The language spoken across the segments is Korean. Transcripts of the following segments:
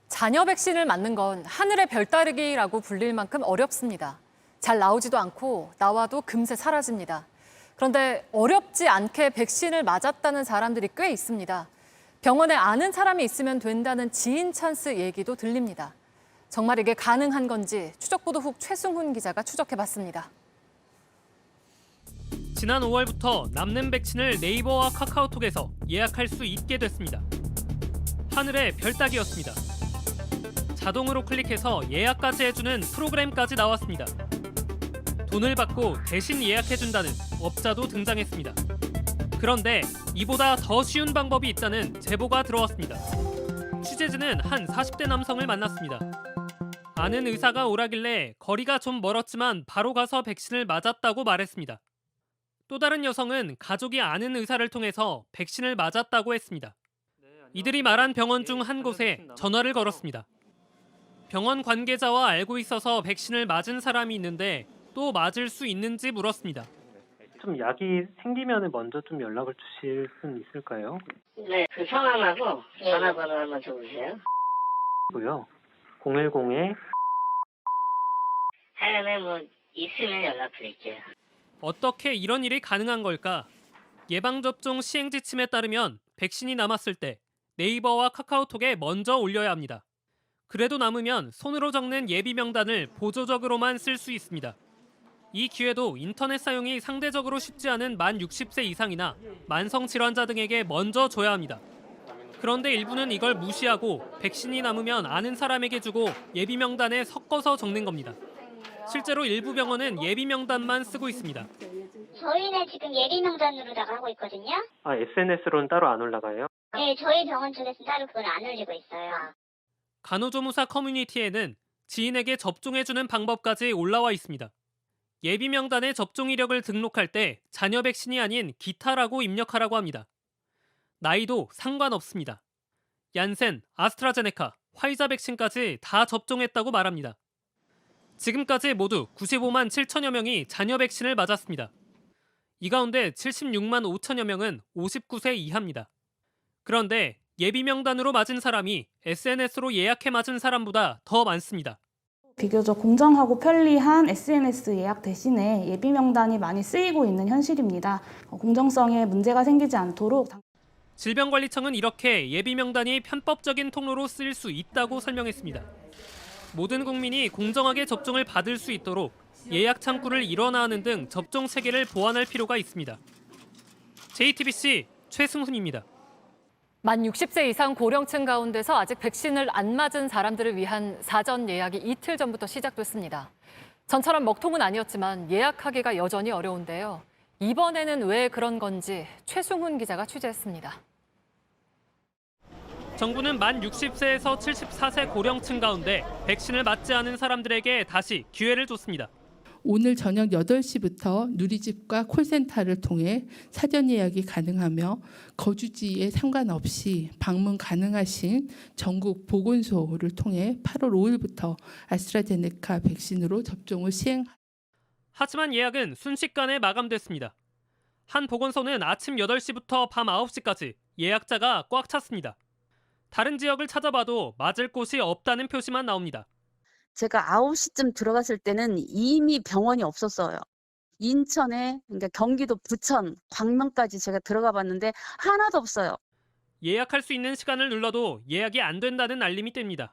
자녀 백신을 맞는 건 하늘의 별 따르기라고 불릴 만큼 어렵습니다. 잘 나오지도 않고 나와도 금세 사라집니다. 그런데 어렵지 않게 백신을 맞았다는 사람들이 꽤 있습니다. 병원에 아는 사람이 있으면 된다는 지인 찬스 얘기도 들립니다. 정말 이게 가능한 건지 추적보도국 최승훈 기자가 추적해봤습니다. 지난 5월부터 남는 백신을 네이버와 카카오톡에서 예약할 수 있게 됐습니다. 하늘의 별 따기였습니다. 자동으로 클릭해서 예약까지 해주는 프로그램까지 나왔습니다. 돈을 받고 대신 예약해준다는 업자도 등장했습니다. 그런데 이보다 더 쉬운 방법이 있다는 제보가 들어왔습니다. 취재진은 한 40대 남성을 만났습니다. 아는 의사가 오라길래 거리가 좀 멀었지만 바로 가서 백신을 맞았다고 말했습니다. 또 다른 여성은 가족이 아는 의사를 통해서 백신을 맞았다고 했습니다. 이들이 말한 병원 중 한 곳에 전화를 걸었습니다. 병원 관계자와 알고 있어서 백신을 맞은 사람이 있는데 또 맞을 수 있는지 물었습니다. 좀 약이 생기면 먼저 좀 연락을 주실 수는 있을까요? 네, 그 성함하고 전화번호 한번 줘보세요. 고요. 010에 하여간에 뭐 있으면 연락드릴게요. 어떻게 이런 일이 가능한 걸까? 예방접종 시행지침에 따르면 백신이 남았을 때 네이버와 카카오톡에 먼저 올려야 합니다. 그래도 남으면 손으로 적는 예비 명단을 보조적으로만 쓸 수 있습니다. 이 기회도 인터넷 사용이 상대적으로 쉽지 않은 만 60세 이상이나 만성 질환자 등에게 먼저 줘야 합니다. 그런데 일부는 이걸 무시하고 백신이 남으면 아는 사람에게 주고 예비 명단에 섞어서 적는 겁니다. 실제로 일부 병원은 예비 명단만 쓰고 있습니다. 저희는 지금 예비 명단으로다가 하고 있거든요. SNS로는 따로 안 올라가요? 네, 저희 병원 쪽에서 따로 그걸 안 올리고 있어요. 간호조무사 커뮤니티에는 지인에게 접종해주는 방법까지 올라와 있습니다. 예비 명단에 접종 이력을 등록할 때 자녀 백신이 아닌 기타라고 입력하라고 합니다. 나이도 상관없습니다. 얀센, 아스트라제네카, 화이자 백신까지 다 접종했다고 말합니다. 지금까지 모두 95만 7천여 명이 자녀 백신을 맞았습니다. 이 가운데 76만 5천여 명은 59세 이하입니다. 그런데 예비 명단으로 맞은 사람이 SNS로 예약해 맞은 사람보다 더 많습니다. 비교적 공정하고 편리한 SNS 예약 대신에 예비 명단이 많이 쓰이고 있는 현실입니다. 공정성에 문제가 생기지 않도록 질병관리청은 이렇게 예비 명단이 편법적인 통로로 쓰일 수 있다고 설명했습니다. 모든 국민이 공정하게 접종을 받을 수 있도록 예약 창구를 일원화하는 등 접종 체계를 보완할 필요가 있습니다. JTBC 최승훈입니다. 만 60세 이상 고령층 가운데서 아직 백신을 안 맞은 사람들을 위한 사전 예약이 이틀 전부터 시작됐습니다. 전처럼 먹통은 아니었지만 예약하기가 여전히 어려운데요. 이번에는 왜 그런 건지 최승훈 기자가 취재했습니다. 정부는 만 60세에서 74세 고령층 가운데 백신을 맞지 않은 사람들에게 다시 기회를 줬습니다. 오늘 저녁 8시부터 누리집과 콜센터를 통해 사전 예약이 가능하며 거주지에 상관없이 방문 가능하신 전국 보건소를 통해 8월 5일부터 아스트라제네카 백신으로 접종을 하지만 예약은 순식간에 마감됐습니다. 한 보건소는 아침 8시부터 밤 9시까지 예약자가 꽉 찼습니다. 다른 지역을 찾아봐도 맞을 곳이 없다는 표시만 나옵니다. 제가 9시쯤 들어갔을 때는 이미 병원이 없었어요. 인천에, 그러니까 경기도 부천, 광명까지 제가 들어가 봤는데 하나도 없어요. 예약할 수 있는 시간을 눌러도 예약이 안 된다는 알림이 뜹니다.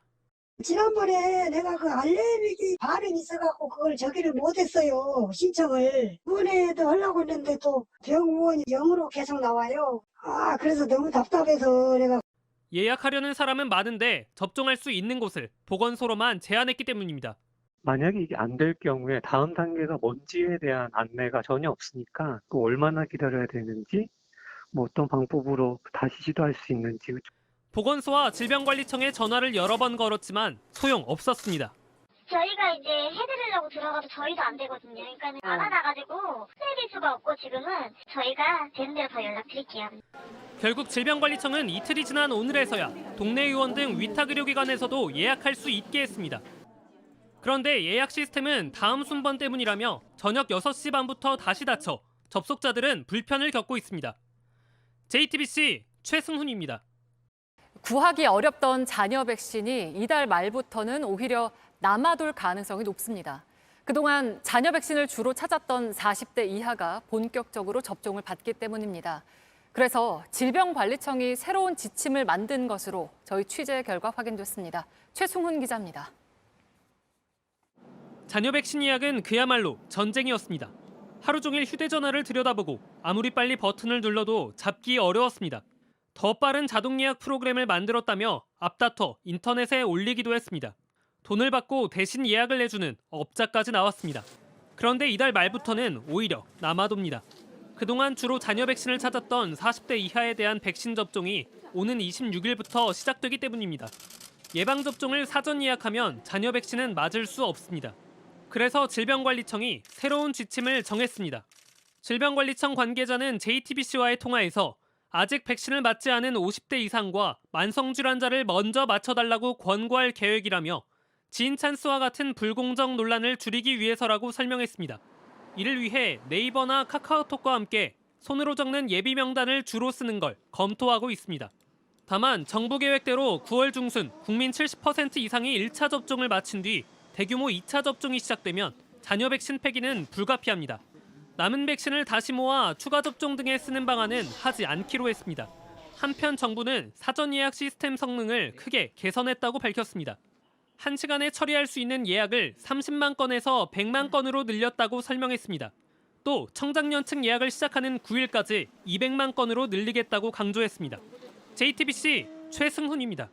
지난번에 내가 그 알레르기 반응이 있어갖고 그걸 저기를 못했어요. 신청을. 이번에도 하려고 했는데 또 병원이 0으로 계속 나와요. 그래서 너무 답답해서 내가. 예약하려는 사람은 많은데 접종할 수 있는 곳을 보건소로만 제한했기 때문입니다. 만약에 이게 안 될 경우에 다음 단계가 뭔지에 대한 안내가 전혀 없으니까 또 얼마나 기다려야 되는지, 어떤 방법으로 다시 시도할 수 있는지. 보건소와 질병관리청에 전화를 여러 번 걸었지만 소용없었습니다. 저희가 이제 해드리려고 들어가도 저희도 안 되거든요. 그러니까 안 하다가지고 해드릴 수가 없고 지금은 저희가 되는 대로 더 연락드릴게요. 결국 질병관리청은 이틀이 지난 오늘에서야 동네 의원 등 위탁 의료기관에서도 예약할 수 있게 했습니다. 그런데 예약 시스템은 다음 순번 때문이라며 저녁 6시 반부터 다시 닫혀 접속자들은 불편을 겪고 있습니다. JTBC 최승훈입니다. 구하기 어렵던 잔여 백신이 이달 말부터는 오히려 남아돌 가능성이 높습니다. 그동안 잔여 백신을 주로 찾았던 40대 이하가 본격적으로 접종을 받기 때문입니다. 그래서 질병관리청이 새로운 지침을 만든 것으로 저희 취재 결과 확인됐습니다. 최승훈 기자입니다. 잔여 백신 예약은 그야말로 전쟁이었습니다. 하루 종일 휴대전화를 들여다보고 아무리 빨리 버튼을 눌러도 잡기 어려웠습니다. 더 빠른 자동 예약 프로그램을 만들었다며 앞다퉈 인터넷에 올리기도 했습니다. 돈을 받고 대신 예약을 내주는 업자까지 나왔습니다. 그런데 이달 말부터는 오히려 남아돕니다. 그동안 주로 잔여 백신을 찾았던 40대 이하에 대한 백신 접종이 오는 26일부터 시작되기 때문입니다. 예방접종을 사전 예약하면 잔여 백신은 맞을 수 없습니다. 그래서 질병관리청이 새로운 지침을 정했습니다. 질병관리청 관계자는 JTBC와의 통화에서 아직 백신을 맞지 않은 50대 이상과 만성질환자를 먼저 맞춰달라고 권고할 계획이라며 지인 찬스와 같은 불공정 논란을 줄이기 위해서라고 설명했습니다. 이를 위해 네이버나 카카오톡과 함께 손으로 적는 예비 명단을 주로 쓰는 걸 검토하고 있습니다. 다만 정부 계획대로 9월 중순 국민 70% 이상이 1차 접종을 마친 뒤 대규모 2차 접종이 시작되면 잔여 백신 폐기는 불가피합니다. 남은 백신을 다시 모아 추가 접종 등에 쓰는 방안은 하지 않기로 했습니다. 한편 정부는 사전 예약 시스템 성능을 크게 개선했다고 밝혔습니다. 1시간에 처리할 수 있는 예약을 30만 건에서 100만 건으로 늘렸다고 설명했습니다. 또 청장년층 예약을 시작하는 9일까지 200만 건으로 늘리겠다고 강조했습니다. JTBC 최승훈입니다.